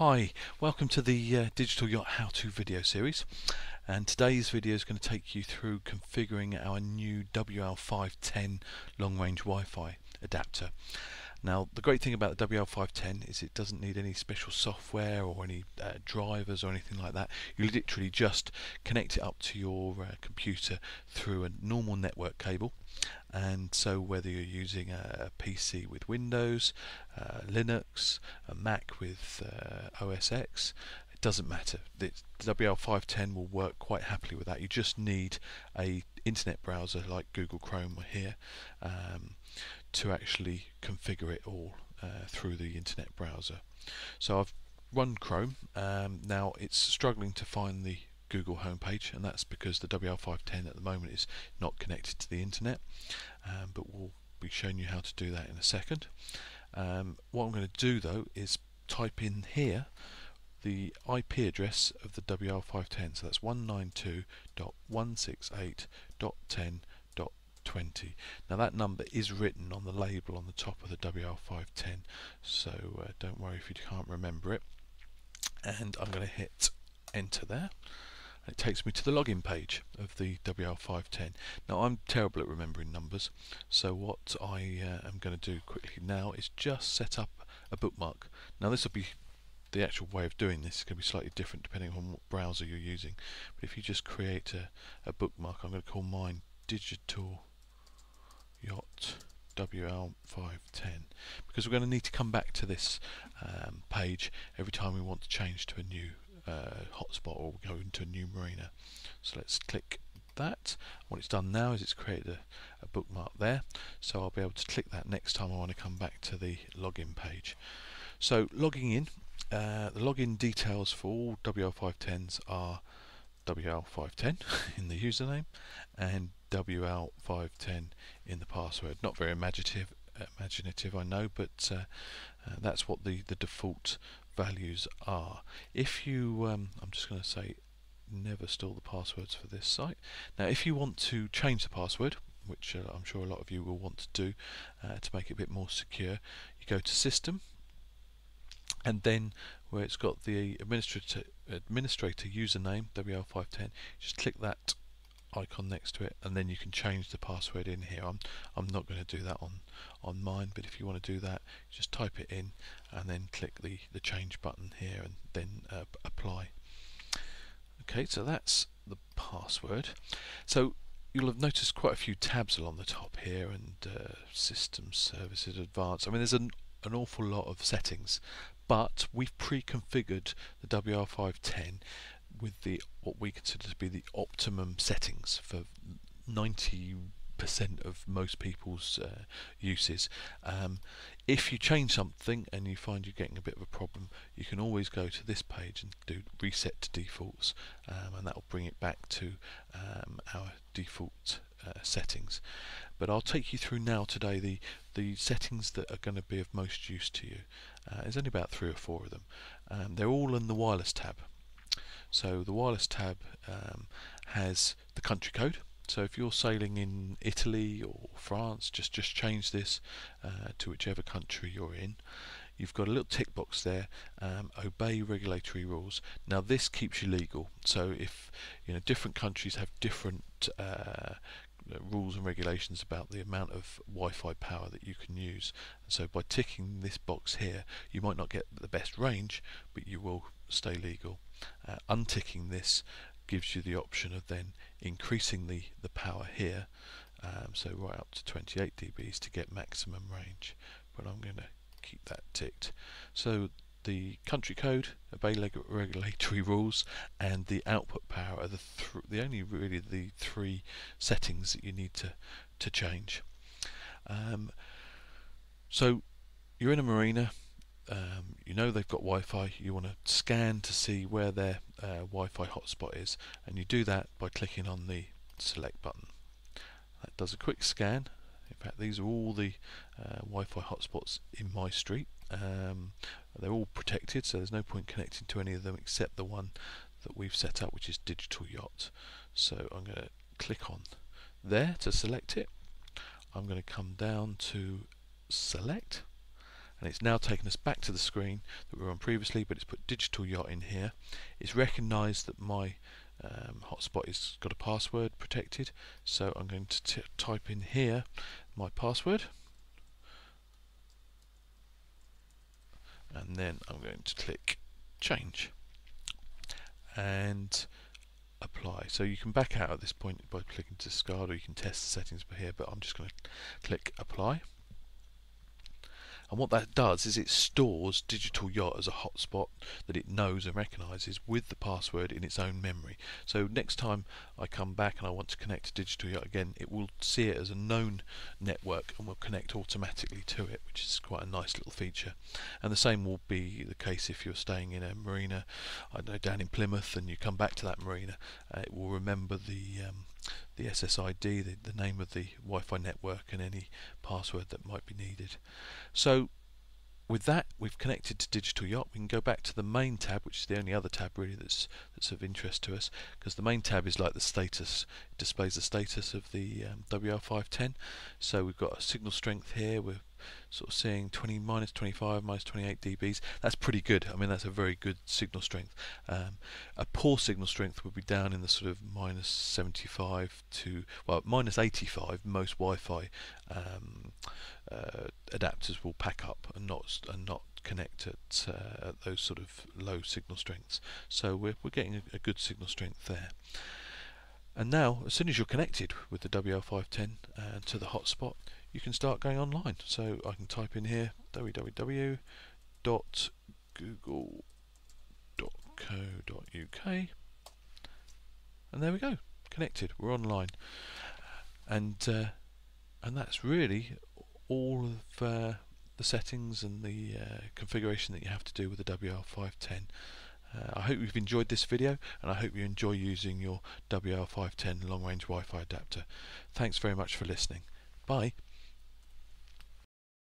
Hi, welcome to the Digital Yacht How-To video series, and today's video is going to take you through configuring our new WL510 long-range Wi-Fi adapter. Now, the great thing about the WL510 is it doesn't need any special software or any drivers or anything like that. You literally just connect it up to your computer through a normal network cable. And so whether you're using a PC with Windows, Linux, a Mac with OS X, it doesn't matter. The WL510 will work quite happily with that. You just need a internet browser like Google Chrome here to actually configure it all through the internet browser. So I've run Chrome. Now it's struggling to find the Google homepage, and that's because the WL510 at the moment is not connected to the internet, but we'll be showing you how to do that in a second. What I'm going to do though is type in here the IP address of the WL510, so that's 192.168.10.20. Now that number is written on the label on the top of the WL510, so don't worry if you can't remember it. And I'm going to hit enter there. It takes me to the login page of the WL510. Now I'm terrible at remembering numbers, so what I am going to do quickly now is just set up a bookmark. Now this will be the actual way of doing this. It's going to be slightly different depending on what browser you're using, but if you just create a bookmark, I'm going to call mine Digital Yacht WL510, because we're going to need to come back to this page every time we want to change to a new hotspot or go into a new marina. So let's click that. What it's done now is it's created a bookmark there, so I'll be able to click that next time I want to come back to the login page. So logging in, the login details for all WL510s are WL510 in the username and WL510 in the password. Not very imaginative I know, but that's what the default values are. If you I'm just going to say never store the passwords for this site. Now if you want to change the password, which I'm sure a lot of you will want to do to make it a bit more secure, you go to System, and then where it's got the administrator username WL510, just click that icon next to it, and then you can change the password in here. I'm not going to do that on mine, but if you want to do that, just type it in and then click the change button here and then apply. Okay, so that's the password. So you'll have noticed quite a few tabs along the top here, and system services advanced. I mean, there's an awful lot of settings, but we've pre-configured the WL510 with what we consider to be the optimum settings for 90% of most people's uses. If you change something and you find you're getting a bit of a problem, you can always go to this page and do reset to defaults, and that will bring it back to our default settings. But I'll take you through now today the settings that are going to be of most use to you. There's only about 3 or 4 of them. They're all in the wireless tab. So the wireless tab has the country code. So if you're sailing in Italy or France, just change this to whichever country you're in. You've got a little tick box there, obey regulatory rules. Now this keeps you legal. So if different countries have different rules and regulations about the amount of Wi-Fi power that you can use. So by ticking this box here, you might not get the best range, but you will stay legal. Unticking this gives you the option of then increasing the power here, so right up to 28 dBs to get maximum range, but I'm going to keep that ticked. So the country code, obey regulatory rules, and the output power are the only really the 3 settings that you need to change. So you're in a marina. You know they've got Wi-Fi. You want to scan to see where their Wi-Fi hotspot is, and you do that by clicking on the select button. That does a quick scan. In fact, these are all the Wi-Fi hotspots in my street. They're all protected, so there's no point connecting to any of them except the one that we've set up, which is Digital Yacht. So I'm going to click on there to select it. I'm going to come down to select, and it's now taken us back to the screen that we were on previously, but it's put Digital Yacht in here. It's recognised that my hotspot has got a password protected, so I'm going to type in here my password, and then I'm going to click change and apply. So you can back out at this point by clicking discard, or you can test the settings by here, but I'm just going to click apply. And what that does is it stores Digital Yacht as a hotspot that it knows and recognises with the password in its own memory. So next time I come back and I want to connect to Digital Yacht again, it will see it as a known network and will connect automatically to it, which is quite a nice little feature. And the same will be the case if you're staying in a marina, I don't know, down in Plymouth, and you come back to that marina, it will remember the SSID, the name of the Wi-Fi network, and any password that might be needed. So with that, we've connected to Digital Yacht. We can go back to the main tab, which is the only other tab really that's of interest to us, because the main tab is like the status. It displays the status of the WL510. So we've got a signal strength here. We're sort of seeing minus 25, minus 28 dBs. That's pretty good. I mean, that's a very good signal strength. A poor signal strength would be down in the sort of minus 75 to, well, minus 85. Most Wi-Fi adapters will pack up and not connect at those sort of low signal strengths. So we're getting a good signal strength there. And now, as soon as you're connected with the WL510 to the hotspot, you can start going online. So I can type in here www.google.co.uk, and there we go, connected. We're online, and that's really all of the settings and the configuration that you have to do with the WL510. I hope you've enjoyed this video, and I hope you enjoy using your WL510 long-range Wi-Fi adapter. Thanks very much for listening. Bye.